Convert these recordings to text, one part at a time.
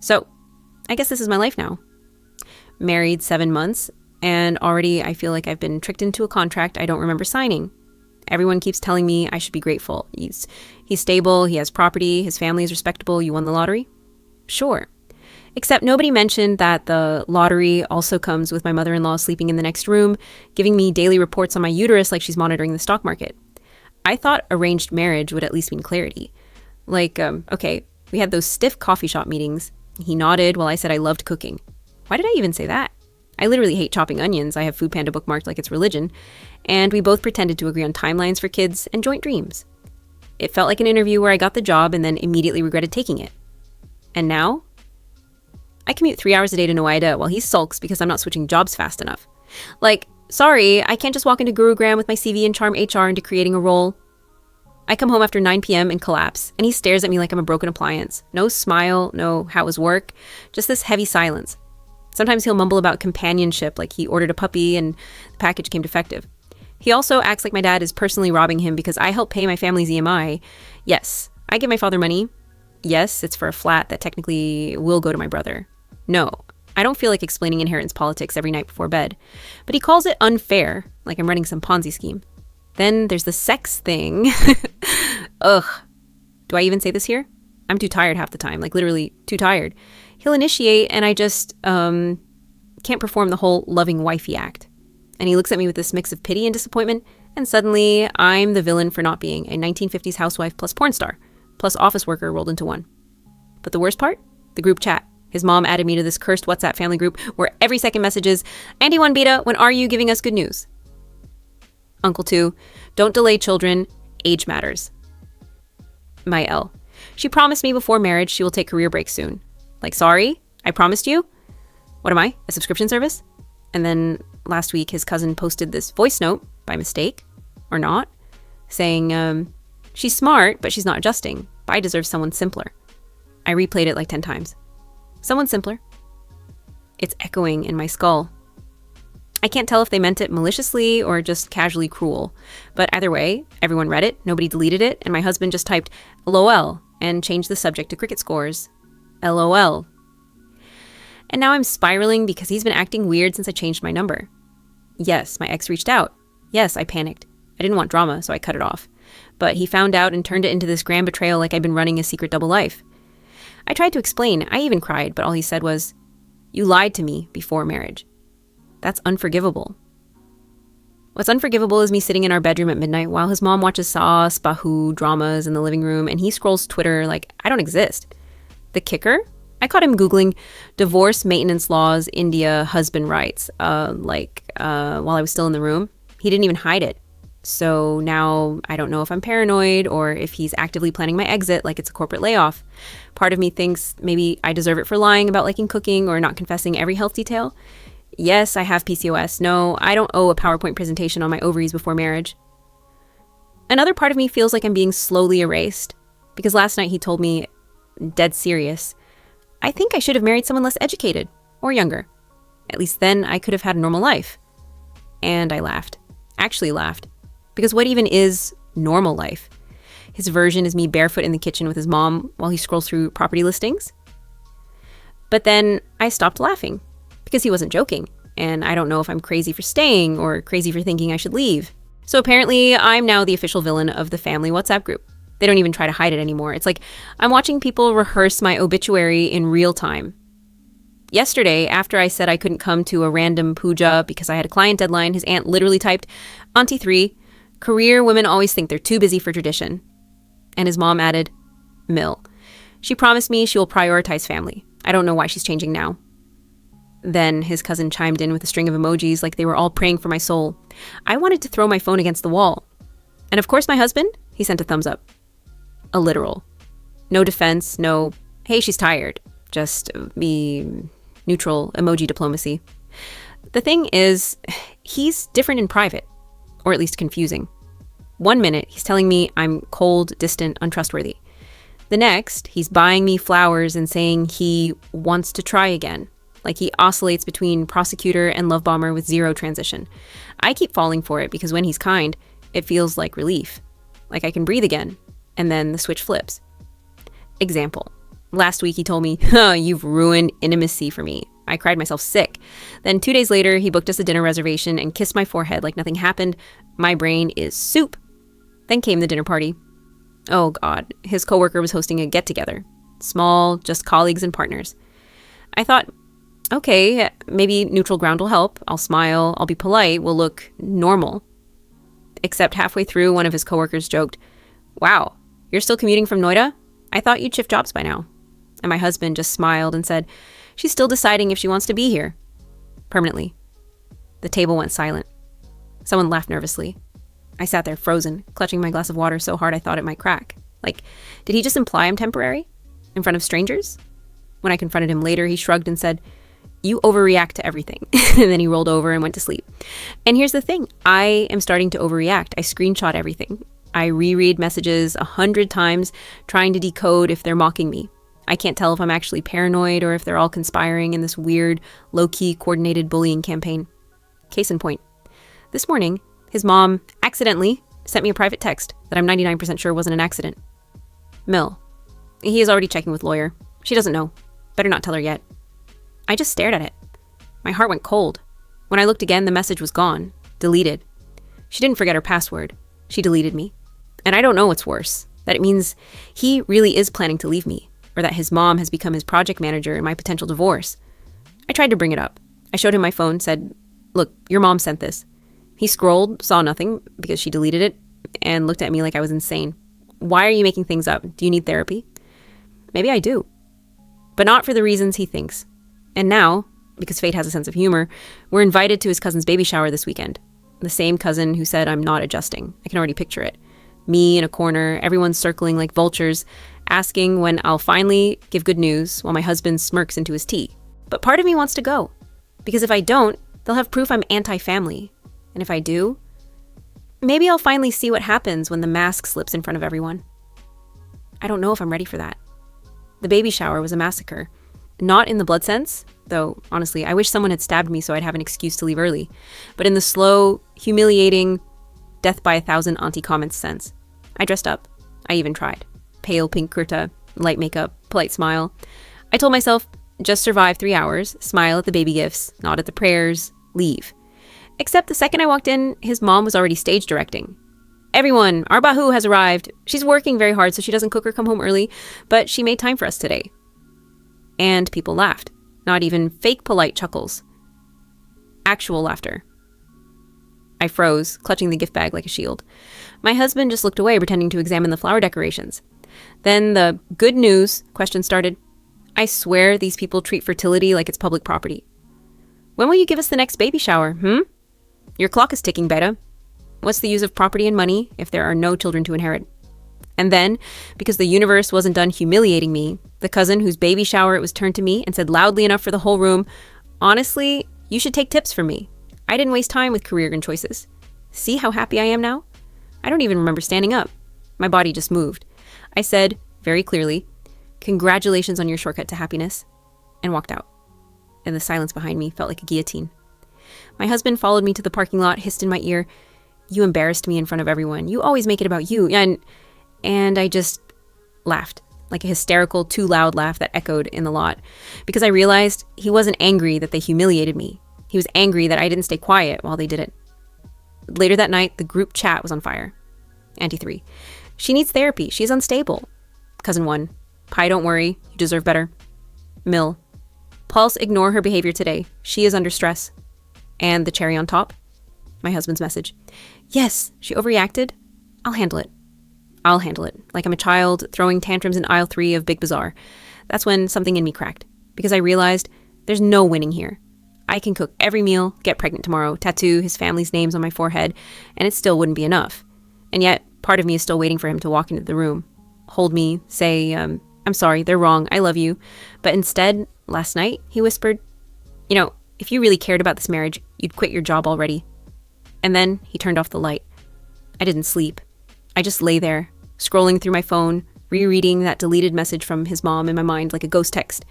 So, I guess this is my life now. Married 7 months, and already I feel like I've been tricked into a contract I don't remember signing. Everyone keeps telling me I should be grateful. He's stable, he has property, his family is respectable, you won the lottery? Sure. Except nobody mentioned that the lottery also comes with my mother-in-law sleeping in the next room, giving me daily reports on my uterus like she's monitoring the stock market. I thought arranged marriage would at least mean clarity. Like, okay, we had those stiff coffee shop meetings. He nodded while I said I loved cooking. Why did I even say that? I literally hate chopping onions. I have Food Panda bookmarked like it's religion. And we both pretended to agree on timelines for kids and joint dreams. It felt like an interview where I got the job and then immediately regretted taking it. And now? I commute 3 hours a day to Noida while he sulks because I'm not switching jobs fast enough. Like, sorry, I can't just walk into Gurugram with my CV and charm HR into creating a role. I come home after 9 p.m. and collapse, and he stares at me like I'm a broken appliance. No smile, no how was work, just this heavy silence. Sometimes he'll mumble about companionship, like he ordered a puppy and the package came defective. He also acts like my dad is personally robbing him because I help pay my family's EMI. Yes, I give my father money. Yes, it's for a flat that technically will go to my brother. No, I don't feel like explaining inheritance politics every night before bed. But he calls it unfair, like I'm running some Ponzi scheme. Then there's the sex thing. Ugh. Do I even say this here? I'm too tired half the time, like literally too tired. He'll initiate and I just can't perform the whole loving wifey act. And he looks at me with this mix of pity and disappointment, and suddenly I'm the villain for not being a 1950s housewife plus porn star, plus office worker rolled into one. But the worst part? The group chat. His mom added me to this cursed WhatsApp family group where every second message is, Auntie 1 Beta, when are you giving us good news? Uncle 2, don't delay children, age matters. My L. She promised me before marriage she will take career breaks soon. Like, sorry? I promised you? What am I? A subscription service? And then last week his cousin posted this voice note, by mistake, or not, saying, she's smart, but she's not adjusting. But I deserve someone simpler. I replayed it like 10 times. Someone simpler. It's echoing in my skull. I can't tell if they meant it maliciously or just casually cruel. But either way, everyone read it, nobody deleted it, and my husband just typed LOL and changed the subject to cricket scores. LOL. And now I'm spiraling because he's been acting weird since I changed my number. Yes, my ex reached out. Yes, I panicked. I didn't want drama, so I cut it off. But he found out and turned it into this grand betrayal like I'd been running a secret double life. I tried to explain. I even cried, but all he said was, "You lied to me before marriage." That's unforgivable. What's unforgivable is me sitting in our bedroom at midnight while his mom watches Saas, Bahu, dramas in the living room, and he scrolls Twitter like I don't exist. The kicker? I caught him Googling divorce maintenance laws, India, husband rights, while I was still in the room. He didn't even hide it. So now I don't know if I'm paranoid or if he's actively planning my exit like it's a corporate layoff. Part of me thinks maybe I deserve it for lying about liking cooking or not confessing every health detail. Yes, I have PCOS. No, I don't owe a PowerPoint presentation on my ovaries before marriage. Another part of me feels like I'm being slowly erased because last night he told me, dead serious, I think I should have married someone less educated or younger. At least then I could have had a normal life. And I laughed. Actually laughed. Because what even is normal life? His version is me barefoot in the kitchen with his mom while he scrolls through property listings. But then I stopped laughing because he wasn't joking. And I don't know if I'm crazy for staying or crazy for thinking I should leave. So apparently I'm now the official villain of the family WhatsApp group. They don't even try to hide it anymore. It's like I'm watching people rehearse my obituary in real time. Yesterday, after I said I couldn't come to a random puja because I had a client deadline, his aunt literally typed, Auntie 3, career women always think they're too busy for tradition. And his mom added, Mill. She promised me she will prioritize family. I don't know why she's changing now. Then his cousin chimed in with a string of emojis like they were all praying for my soul. I wanted to throw my phone against the wall. And of course my husband, he sent a thumbs up. A literal. No defense, no, hey, she's tired. Just be neutral emoji diplomacy. The thing is, he's different in private, or at least confusing. 1 minute, he's telling me I'm cold, distant, untrustworthy. The next, he's buying me flowers and saying he wants to try again. Like he oscillates between prosecutor and love bomber with zero transition. I keep falling for it because when he's kind, it feels like relief. Like I can breathe again. And then the switch flips. Example. Last week he told me, huh, you've ruined intimacy for me. I cried myself sick. Then 2 days later, he booked us a dinner reservation and kissed my forehead like nothing happened. My brain is soup. Then came the dinner party. Oh God, his coworker was hosting a get-together. Small, just colleagues and partners. I thought, okay, maybe neutral ground will help. I'll smile, I'll be polite, we'll look normal. Except halfway through, one of his coworkers joked, wow, you're still commuting from Noida? I thought you'd shift jobs by now. And my husband just smiled and said, she's still deciding if she wants to be here. Permanently. The table went silent. Someone laughed nervously. I sat there frozen, clutching my glass of water so hard I thought it might crack. Like, did he just imply I'm temporary? In front of strangers? When I confronted him later, he shrugged and said, you overreact to everything. And then he rolled over and went to sleep. And here's the thing. I am starting to overreact. I screenshot everything. I reread messages 100 times, trying to decode if they're mocking me. I can't tell if I'm actually paranoid or if they're all conspiring in this weird, low-key, coordinated bullying campaign. Case in point. This morning, his mom accidentally sent me a private text that I'm 99% sure wasn't an accident. Mill. He is already checking with lawyer. She doesn't know. Better not tell her yet. I just stared at it. My heart went cold. When I looked again, the message was gone. Deleted. She didn't forget her password. She deleted me. And I don't know what's worse. That it means he really is planning to leave me. Or that his mom has become his project manager in my potential divorce. I tried to bring it up. I showed him my phone, said, look, your mom sent this. He scrolled, saw nothing because she deleted it, and looked at me like I was insane. Why are you making things up? Do you need therapy? Maybe I do. But not for the reasons he thinks. And now, because fate has a sense of humor, we're invited to his cousin's baby shower this weekend. The same cousin who said I'm not adjusting. I can already picture it. Me in a corner, everyone circling like vultures, asking when I'll finally give good news while my husband smirks into his tea. But part of me wants to go. Because if I don't, they'll have proof I'm anti-family. And if I do, maybe I'll finally see what happens when the mask slips in front of everyone. I don't know if I'm ready for that. The baby shower was a massacre. Not in the blood sense, though, honestly, I wish someone had stabbed me so I'd have an excuse to leave early, but in the slow, humiliating, death by 1,000 auntie comments sense. I dressed up. I even tried. Pale pink kurta, light makeup, polite smile. I told myself, just survive 3 hours, smile at the baby gifts, nod at the prayers, leave. Except the second I walked in, his mom was already stage directing. Everyone, our Bahu has arrived. She's working very hard so she doesn't cook or come home early, but she made time for us today. And people laughed. Not even fake polite chuckles. Actual laughter. I froze, clutching the gift bag like a shield. My husband just looked away, pretending to examine the flower decorations. Then the good news question started. I swear these people treat fertility like it's public property. When will you give us the next baby shower, Your clock is ticking, Beta. What's the use of property and money if there are no children to inherit? And then, because the universe wasn't done humiliating me, the cousin whose baby shower it was turned to me and said loudly enough for the whole room, honestly, you should take tips from me. I didn't waste time with career and choices. See how happy I am now? I don't even remember standing up. My body just moved. I said, very clearly, congratulations on your shortcut to happiness, and walked out. And the silence behind me felt like a guillotine. My husband followed me to the parking lot, hissed in my ear, you embarrassed me in front of everyone. You always make it about you. And I just laughed, like a hysterical, too loud laugh that echoed in the lot, because I realized he wasn't angry that they humiliated me. He was angry that I didn't stay quiet while they did it. Later that night, the group chat was on fire. Auntie 3. She needs therapy. She's unstable. Cousin 1. Pi, don't worry. You deserve better. Mill. Pulse, ignore her behavior today. She is under stress. And the cherry on top? My husband's message. Yes, she overreacted. I'll handle it. I'll handle it. Like I'm a child throwing tantrums in aisle 3 of Big Bazaar. That's when something in me cracked. Because I realized there's no winning here. I can cook every meal, get pregnant tomorrow, tattoo his family's names on my forehead, and it still wouldn't be enough. And yet, part of me is still waiting for him to walk into the room, hold me, say, I'm sorry, they're wrong, I love you. But instead, last night, he whispered, if you really cared about this marriage, you'd quit your job already. And then he turned off the light. I didn't sleep. I just lay there, scrolling through my phone, rereading that deleted message from his mom in my mind like a ghost text.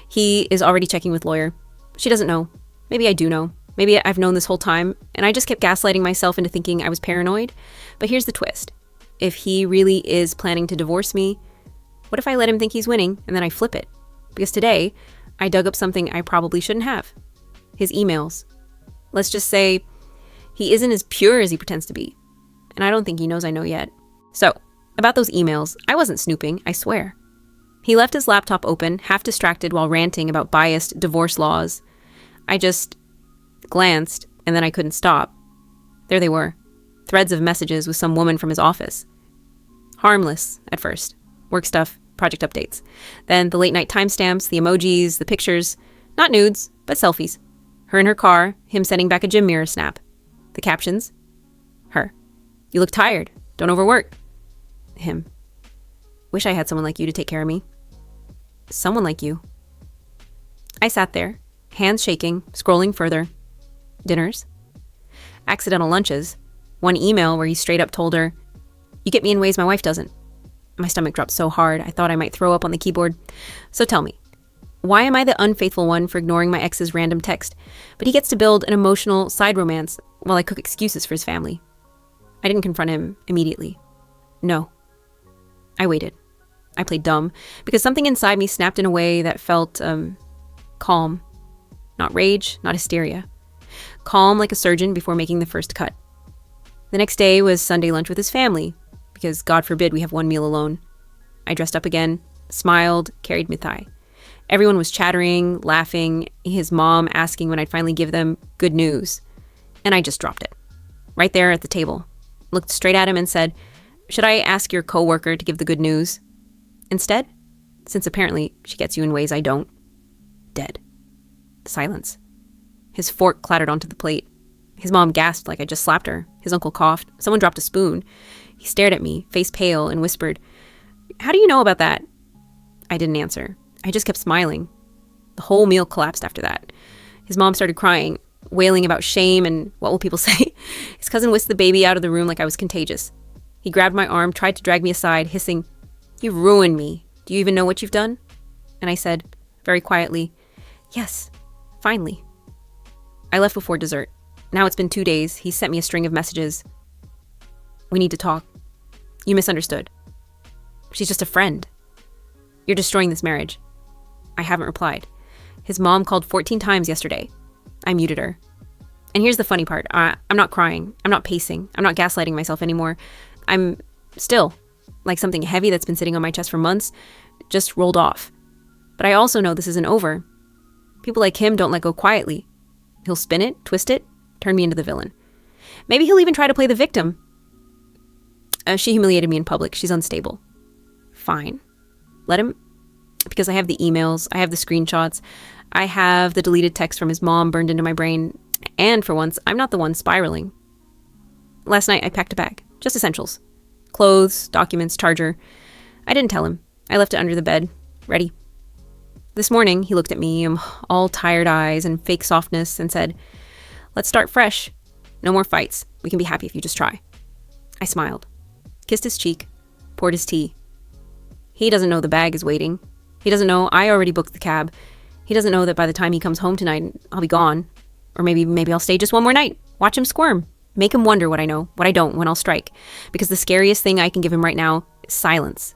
He is already checking with lawyer. She doesn't know. Maybe I do know. Maybe I've known this whole time, and I just kept gaslighting myself into thinking I was paranoid. But here's the twist. If he really is planning to divorce me, What if I let him think he's winning and then I flip it? Because today, I dug up something I probably shouldn't have. His emails. Let's just say he isn't as pure as he pretends to be. And I don't think he knows I know yet. So, about those emails, I wasn't snooping, I swear. He left his laptop open, half distracted while ranting about biased divorce laws. I just glanced, and then I couldn't stop. There they were. Threads of messages with some woman from his office. Harmless, at first. Work stuff, project updates. Then the late night timestamps, the emojis, the pictures. Not nudes, but selfies. Her in her car, him sending back a gym mirror snap. The captions. Her. You look tired. Don't overwork. Him. Wish I had someone like you to take care of me. Someone like you. I sat there, hands shaking, scrolling further. Dinners. Accidental lunches. One email where he straight up told her, "You get me in ways my wife doesn't." My stomach dropped so hard I thought I might throw up on the keyboard. So tell me, why am I the unfaithful one for ignoring my ex's random text, but he gets to build an emotional side romance while I cook excuses for his family? I didn't confront him immediately. No. I waited. I played dumb because something inside me snapped in a way that felt, calm. Not rage, not hysteria. Calm like a surgeon before making the first cut. The next day was Sunday lunch with his family, because God forbid we have one meal alone. I dressed up again, smiled, carried mithai. Everyone was chattering, laughing, his mom asking when I'd finally give them good news. And I just dropped it. Right there at the table. Looked straight at him and said, "Should I ask your coworker to give the good news?" Instead, since apparently she gets you in ways I don't. Dead. Silence. His fork clattered onto the plate. His mom gasped like I just slapped her. His uncle coughed. Someone dropped a spoon. He stared at me, face pale, and whispered, "How do you know about that?" I didn't answer. I just kept smiling. The whole meal collapsed after that. His mom started crying, wailing about shame and what will people say. His cousin whisked the baby out of the room like I was contagious. He grabbed my arm, tried to drag me aside, hissing, "You've ruined me. Do you even know what you've done?" And I said, very quietly, "Yes, finally." I left before dessert. Now it's been 2 days. He sent me a string of messages. "We need to talk. You misunderstood. She's just a friend. You're destroying this marriage." I haven't replied. His mom called 14 times yesterday. I muted her. And here's the funny part. I'm not crying. I'm not pacing. I'm not gaslighting myself anymore. I'm still, like something heavy that's been sitting on my chest for months, just rolled off. But I also know this isn't over. People like him don't let go quietly. He'll spin it, twist it, turn me into the villain. Maybe he'll even try to play the victim. She humiliated me in public. She's unstable. Fine. Let him, because I have the emails, I have the screenshots, I have the deleted text from his mom burned into my brain, and for once, I'm not the one spiraling. Last night, I packed a bag. Just essentials. Clothes, documents, charger. I didn't tell him. I left it under the bed. Ready. This morning, he looked at me, all tired eyes and fake softness, and said, "Let's start fresh. No more fights. We can be happy if you just try." I smiled. Kissed his cheek. Poured his tea. He doesn't know the bag is waiting. He doesn't know I already booked the cab. He doesn't know that by the time he comes home tonight, I'll be gone. Or maybe I'll stay just one more night. Watch him squirm. Make him wonder what I know, what I don't, when I'll strike. Because the scariest thing I can give him right now is silence.